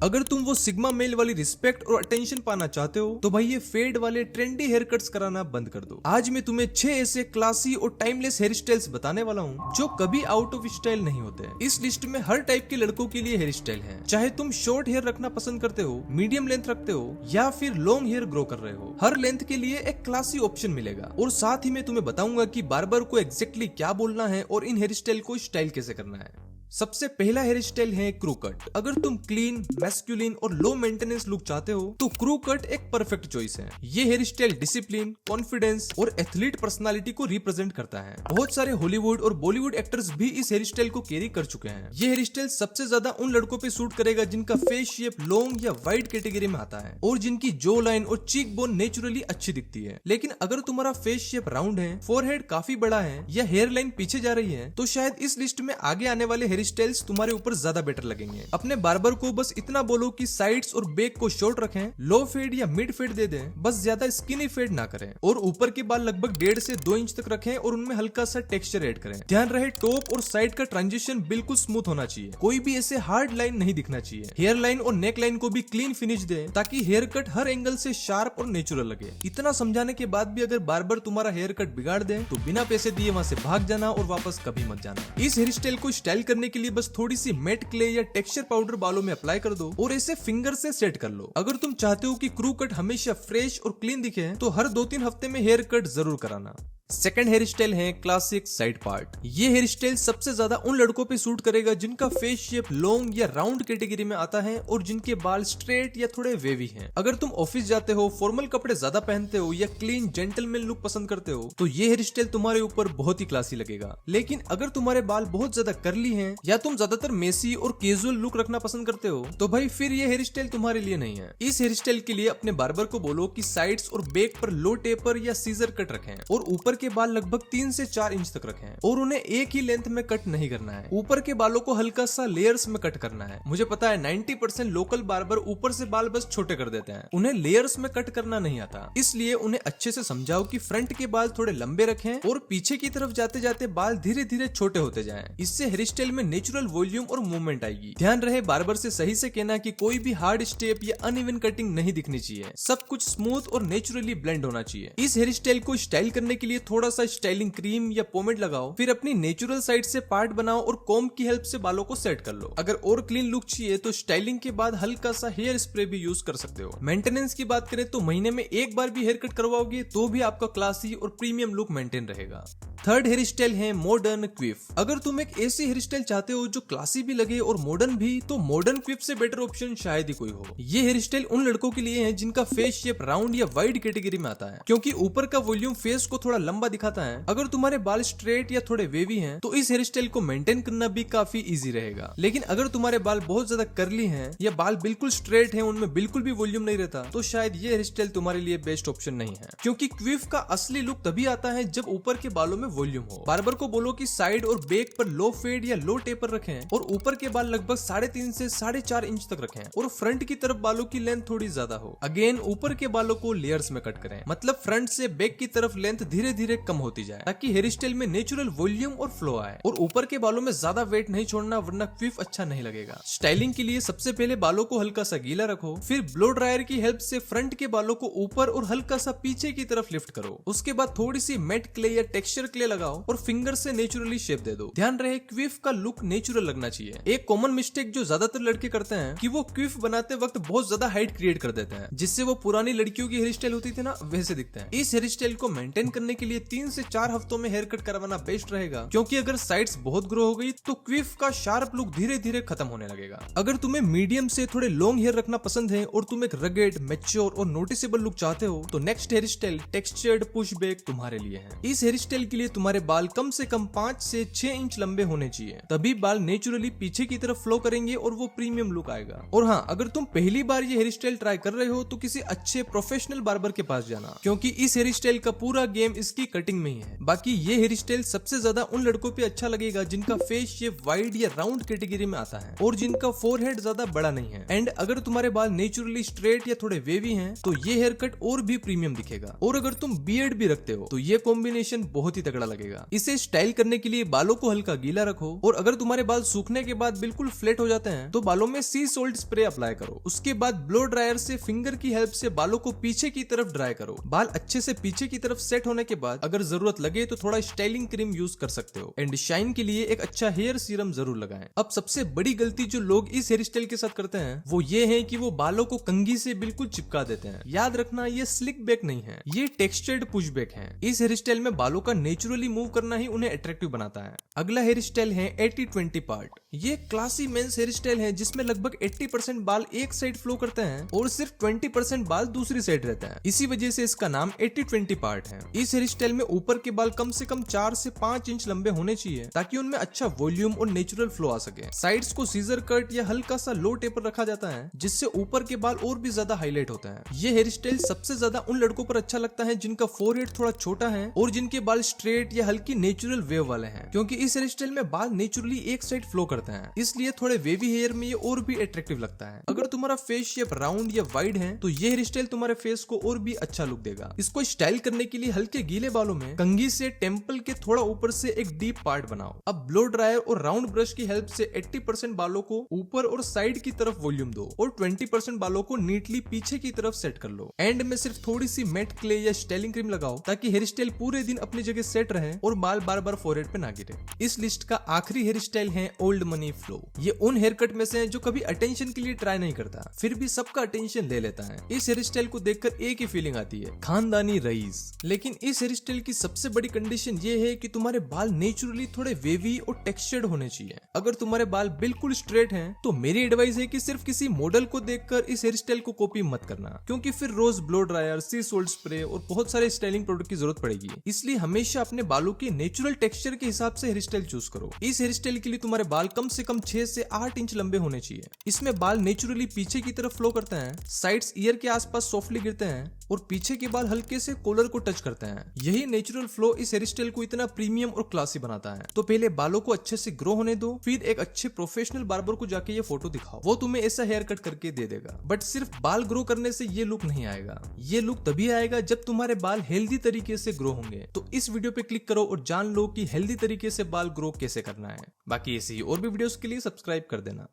अगर तुम वो सिग्मा मेल वाली रिस्पेक्ट और अटेंशन पाना चाहते हो तो भाई ये फेड वाले ट्रेंडी हेयर कट्स कराना बंद कर दो। आज मैं तुम्हें 6 ऐसे क्लासी और टाइमलेस हेयर स्टाइल्स बताने वाला हूँ जो कभी आउट ऑफ स्टाइल नहीं होते। इस लिस्ट में हर टाइप के लड़कों के लिए हेयर स्टाइल है, चाहे तुम शॉर्ट हेयर रखना पसंद करते हो, मीडियम लेंथ रखते हो या फिर लॉन्ग हेयर ग्रो कर रहे हो, हर लेंथ के लिए एक क्लासी ऑप्शन मिलेगा। और साथ ही मैं तुम्हें बताऊंगा कि बार्बर को एग्जैक्टली क्या बोलना है और इन हेयर स्टाइल को स्टाइल कैसे करना है। सबसे पहला हेयर स्टाइल है क्रू कट। अगर तुम क्लीन, मैस्कुलिन और लो मेंटेनेंस लुक चाहते हो तो क्रू कट एक परफेक्ट चॉइस है। ये हेयर स्टाइल डिसिप्लिन, कॉन्फिडेंस और एथलीट पर्सनालिटी को रिप्रेजेंट करता है। बहुत सारे हॉलीवुड और बॉलीवुड एक्टर्स भी इस हेयर स्टाइल को कैरी कर चुके हैं। ये हेयर स्टाइल सबसे ज्यादा उन लड़कों पे सूट करेगा जिनका फेस शेप लॉन्ग या वाइड कैटेगरी में आता है और जिनकी जो लाइन और चीक बोन नेचुरली अच्छी दिखती है। लेकिन अगर तुम्हारा फेस शेप राउंड है, फोरहेड काफी बड़ा है या हेयर लाइन पीछे जा रही है तो शायद इस लिस्ट में आगे आने वाले हेयर स्टाइल्स तुम्हारे ऊपर ज्यादा बेटर लगेंगे। अपने बार्बर को बस इतना बोलो कि साइड्स और बैक को शॉर्ट रखें, लो फेड या मिड फेड दे दें, बस ज्यादा स्किनी फेड ना करें और ऊपर के बाल लगभग 1.5 से 2 इंच तक रखें और उनमें हल्का सा टेक्सचर ऐड करें। ध्यान रहे टॉप और साइड का ट्रांजिशन बिल्कुल स्मूथ होना चाहिए, कोई भी ऐसे हार्ड लाइन नहीं दिखना चाहिए। हेयर लाइन और नेक लाइन को भी क्लीन फिनिश दे ताकि हेयर कट हर एंगल से शार्प और नेचुरल लगे। इतना समझाने के बाद भी अगर बार्बर तुम्हारा हेयर कट बिगाड़ दे तो बिना पैसे दिए वहां से भाग जाना और वापस कभी मत जाना। इस हेयर स्टाइल को स्टाइल करने के लिए बस थोड़ी सी मैट क्ले या टेक्सचर पाउडर बालों में अप्लाई कर दो और इसे फिंगर से सेट कर लो। अगर तुम चाहते हो कि क्रू कट हमेशा फ्रेश और क्लीन दिखे तो हर 2-3 हफ्ते में हेयर कट जरूर कराना। सेकंड हेयर स्टाइल है क्लासिक साइड पार्ट। ये हेयर स्टाइल सबसे ज्यादा उन लड़कों पे सूट करेगा जिनका फेस शेप लॉन्ग या राउंड कैटेगरी में आता है और जिनके बाल स्ट्रेट या थोड़े वेवी हैं। अगर तुम ऑफिस जाते हो, फॉर्मल कपड़े ज्यादा पहनते हो या क्लीन जेंटलमैन लुक पसंद करते हो तो ये हेयर स्टाइल तुम्हारे ऊपर बहुत ही क्लासी लगेगा। लेकिन अगर तुम्हारे बाल बहुत ज्यादा कर्ली हैं या तुम ज्यादातर मेसी और कैजुअल लुक रखना पसंद करते हो तो भाई फिर ये हेयर स्टाइल तुम्हारे लिए नहीं है। इस हेयर स्टाइल के लिए अपने बार्बर को बोलो कि साइड्स और बैक पर लो टेपर या सीजर कट रखें और ऊपर के बाल लगभग 3 से 4 इंच तक रखें और उन्हें एक ही लेंथ में कट नहीं करना है। ऊपर के बालों को हल्का सा लेयर्स में कट करना है। मुझे पता है 90% लोकल बार्बर ऊपर से बाल बस छोटे कर देते हैं, उन्हें लेयर्स में कट करना नहीं आता। इसलिए उन्हें अच्छे से समझाओ कि फ्रंट के बाल थोड़े लंबे रखें और पीछे की तरफ जाते जाते बाल धीरे धीरे छोटे होते जाएं। इससे हेयर स्टाइल में नेचुरल वॉल्यूम और मूवमेंट आएगी। ध्यान रहे बार्बर से सही से कहना कि कोई भी हार्ड स्टेप या अनइवन कटिंग नहीं दिखनी चाहिए, सब कुछ स्मूथ और नेचुरली ब्लेंड होना चाहिए। इस हेयर स्टाइल को स्टाइल करने के लिए थोड़ा सा स्टाइलिंग क्रीम या पोमेड लगाओ, फिर अपनी नेचुरल साइड से पार्ट बनाओ और कॉम्ब की हेल्प से बालों को सेट कर लो। अगर और क्लीन लुक चाहिए तो स्टाइलिंग के बाद हल्का सा हेयर स्प्रे भी यूज कर सकते हो। मेंटेनेंस की बात करें तो महीने में एक बार भी हेयर कट करवाओगे तो भी आपका क्लासी और प्रीमियम लुक मेंटेन रहेगा। थर्ड हेयर स्टाइल है मॉडर्न क्विफ। अगर तुम एक ऐसी हेयर स्टाइल चाहते हो जो क्लासी भी लगे और मॉडर्न भी, तो मॉडर्न क्विफ से बेटर ऑप्शन शायद ही कोई हो। ये हेयर स्टाइल उन लड़कों के लिए है जिनका फेस शेप राउंड या वाइड कैटेगरी में आता है, क्योंकि ऊपर का वॉल्यूम फेस को थोड़ा लंबा दिखाता है। अगर तुम्हारे बाल स्ट्रेट या थोड़े वेवी हैं तो इस हेयर स्टाइल को मेंटेन करना भी काफी इजी रहेगा। लेकिन अगर तुम्हारे बाल बहुत ज्यादा कर्ली हैं या बाल बिल्कुल स्ट्रेट हैं, उनमें बिल्कुल भी वॉल्यूम नहीं रहता, तो शायद ये हेयर स्टाइल तुम्हारे लिए बेस्ट ऑप्शन नहीं है। क्योंकि क्विफ का असली लुक तभी आता है जब ऊपर के बालों में वॉल्यूम हो। बार्बर को बोलो कि साइड और बैक पर लो फेड या लो टेपर रखें और ऊपर के बाल लगभग 3.5 से 4.5 इंच तक रखें और फ्रंट की तरफ बालों की लेंथ थोड़ी ज्यादा हो। अगेन ऊपर के बालों को लेयर्स में कट करें, मतलब फ्रंट से बैक की तरफ लेंथ धीरे धीरे कम होती जाए ताकि हेयर स्टाइल में नेचुरल वॉल्यूम और फ्लो आए। और ऊपर के बालों में ज्यादा वेट नहीं छोड़ना वरना क्विफ अच्छा नहीं लगेगा। स्टाइलिंग के लिए सबसे पहले बालों को हल्का सा गीला रखो, फिर ब्लो ड्रायर की हेल्प से फ्रंट के बालों को ऊपर और हल्का सा पीछे की तरफ लिफ्ट करो। उसके बाद थोड़ी सी मैट क्ले या टेक्सचर क्ले लगाओ और फिंगर से नेचुरली शेप दे दो। ध्यान रहे क्विफ का लुक नेचुरल लगना चाहिए। एक कॉमन मिस्टेक जो ज्यादातर लड़के करते हैं कि वो क्विफ बनाते वक्त बहुत ज्यादा हाइट क्रिएट कर देते हैं, जिससे वो पुरानी लड़कियों की हेयर स्टाइल होती थी ना, वैसे दिखते हैं। इस हेयर स्टाइल को मेंटेन करने के लिए 3 से 4 हफ्तों में हेयर कट करवाना बेस्ट रहेगा, क्योंकि अगर साइड्स बहुत ग्रो हो गई तो क्विफ का शार्प लुक धीरे धीरे खत्म होने लगेगा। अगर तुम्हें मीडियम से थोड़े लॉन्ग हेयर रखना पसंद है और तुम एक रगेड, मैच्योर और नोटिसेबल लुक चाहते हो तो next hairstyle textured push back तुम्हारे लिए है। इस हेयर स्टाइल के लिए तुम्हारे बाल कम से कम 5 से 6 इंच लंबे होने चाहिए, तभी बाल नेचुरली पीछे की तरफ फ्लो करेंगे और वो प्रीमियम लुक आएगा। और हाँ, अगर तुम पहली बार ये हेयर स्टाइल ट्राई कर रहे हो तो किसी अच्छे प्रोफेशनल बार्बर के पास जाना, क्योंकि इस हेयर स्टाइल का पूरा गेम इसकी इसकी कटिंग में ही है। बाकी ये हेयर स्टाइल सबसे ज्यादा उन लड़कों पे अच्छा लगेगा जिनका फेस शेप वाइड या राउंड कैटेगरी में आता है और जिनका फोरहेड ज्यादा बड़ा नहीं है। एंड अगर तुम्हारे बाल नेचुरली स्ट्रेट या थोड़े वेवी हैं तो ये हेयर कट और भी प्रीमियम दिखेगा। और अगर तुम बियर्ड भी रखते हो तो ये कॉम्बिनेशन बहुत ही तगड़ा लगेगा। इसे स्टाइल करने के लिए बालों को हल्का गीला रखो और अगर तुम्हारे बाल सूखने के बाद बिल्कुल फ्लैट हो जाते हैं तो बालों में सी सॉल्ट स्प्रे अप्लाई करो। उसके बाद ब्लो ड्रायर से फिंगर की हेल्प से बालों को पीछे की तरफ ड्राई करो। बाल अच्छे से पीछे की तरफ सेट होने के बाद अगर जरूरत लगे तो थोड़ा स्टाइलिंग क्रीम यूज कर सकते हो। एंड शाइन के लिए एक अच्छा हेयर सीरम जरूर लगाएं। अब सबसे बड़ी गलती जो लोग इस हेयर स्टाइल के साथ करते हैं वो ये है कि वो बालों को कंघी से बिल्कुल चिपका देते हैं। याद रखना ये स्लिक बैक नहीं है, ये टेक्सचर्ड पुश बैक है। इस हेयर स्टाइल में बालों का नेचुरली मूव करना ही उन्हें अट्रैक्टिव बनाता है। अगला हेयर स्टाइल है 80-20 पार्ट। ये क्लासी मेंस हेयर स्टाइल है जिसमें लगभग 80% बाल एक साइड फ्लो करते हैं और सिर्फ 20% बाल दूसरी साइड रहते हैं। इसी वजह से इसका नाम 80-20 पार्ट है। इस हेयर स्टाइल में ऊपर के बाल कम से कम 4 से 5 इंच लंबे होने चाहिए ताकि उनमें अच्छा वॉल्यूम और नेचुरल फ्लो आ सके। साइड्स को सीजर कट या हल्का सा लो टेपर रखा जाता है जिससे ऊपर के बाल और भी ज्यादा हाईलाइट होते हैं। ये हेयर स्टाइल सबसे ज्यादा उन लड़कों पर अच्छा लगता है जिनका फोरहेड थोड़ा छोटा है और जिनके बाल स्ट्रेट या हल्की नेचुरल वेव वाले हैं, क्योंकि इस हेयर स्टाइल में बाल नेचुरली एक साइड फ्लो करते हैं, इसलिए थोड़े वेवी हेयर में ये और भी अट्रैक्टिव लगता है। अगर तुम्हारा फेस शेप राउंड या वाइड है तो ये हेयर स्टाइल तुम्हारे फेस को और भी अच्छा लुक देगा। इसको स्टाइल करने के लिए हल्के गीले बालों में कंघी से टेम्पल के थोड़ा ऊपर से एक डीप पार्ट बनाओ। अब ब्लो ड्रायर और राउंड ब्रश की हेल्प से 80% बालों को ऊपर और साइड की तरफ वॉल्यूम दो और 20% बालों को नीटली पीछे की तरफ सेट कर लो। एंड में सिर्फ थोड़ी सी मैट क्ले या स्टाइलिंग क्रीम लगाओ ताकि हेयर स्टाइल पूरे दिन अपनी जगह सेट रहे और बाल बार बार फोरहेड पे ना गिरे। इस लिस्ट का आखिरी हेयर स्टाइल है ओल्ड मनी फ्लो। ये उन हेयर कट में से है जो कभी अटेंशन के लिए ट्राई नहीं करता फिर भी सबका अटेंशन ले लेता है। इस हेयर स्टाइल को देखकर एक ही फीलिंग आती है, खानदानी रईस। लेकिन इस हेयर स्टाइल की सबसे बड़ी कंडीशन ये है कि तुम्हारे बाल नेचुरली थोड़े वेवी और टेक्सचर्ड होने चाहिए। अगर तुम्हारे बाल बिल्कुल स्ट्रेट हैं तो मेरी एडवाइस है कि सिर्फ किसी मॉडल को देखकर इस हेयर स्टाइल को कॉपी मत करना, क्योंकि फिर रोज ब्लो ड्रायर, सी सोल्ट स्प्रे और बहुत सारे स्टाइलिंग प्रोडक्ट की जरूरत पड़ेगी। इसलिए हमेशा अपने बालों के नेचुरल टेक्सचर के हिसाब से हेयर स्टाइल चूज करो। इस हेयर स्टाइल के लिए तुम्हारे बाल कम से कम 6 से 8 इंच लंबे होने चाहिए। इसमें बाल नेचुरली पीछे की तरफ फ्लो करते हैं, साइड्स ईयर के आसपास सॉफ्टली गिरते हैं और पीछे के बाल हल्के से कॉलर को टच करते हैं। यही नेचुरल फ्लो इस हेयर स्टाइल को इतना प्रीमियम और क्लासी बनाता है। तो पहले बालों को अच्छे से ग्रो होने दो, फिर एक अच्छे प्रोफेशनल बार्बर को जाके ये फोटो दिखाओ, वो तुम्हें ऐसा हेयर कट करके दे देगा। बट सिर्फ बाल ग्रो करने से ये लुक नहीं आएगा। ये लुक तभी आएगा जब तुम्हारे बाल हेल्दी तरीके से ग्रो होंगे। तो इस वीडियो पे क्लिक करो और जान लो कि हेल्दी तरीके से बाल ग्रो कैसे करना है। बाकी ऐसी और भी वीडियोस के लिए सब्सक्राइब कर देना।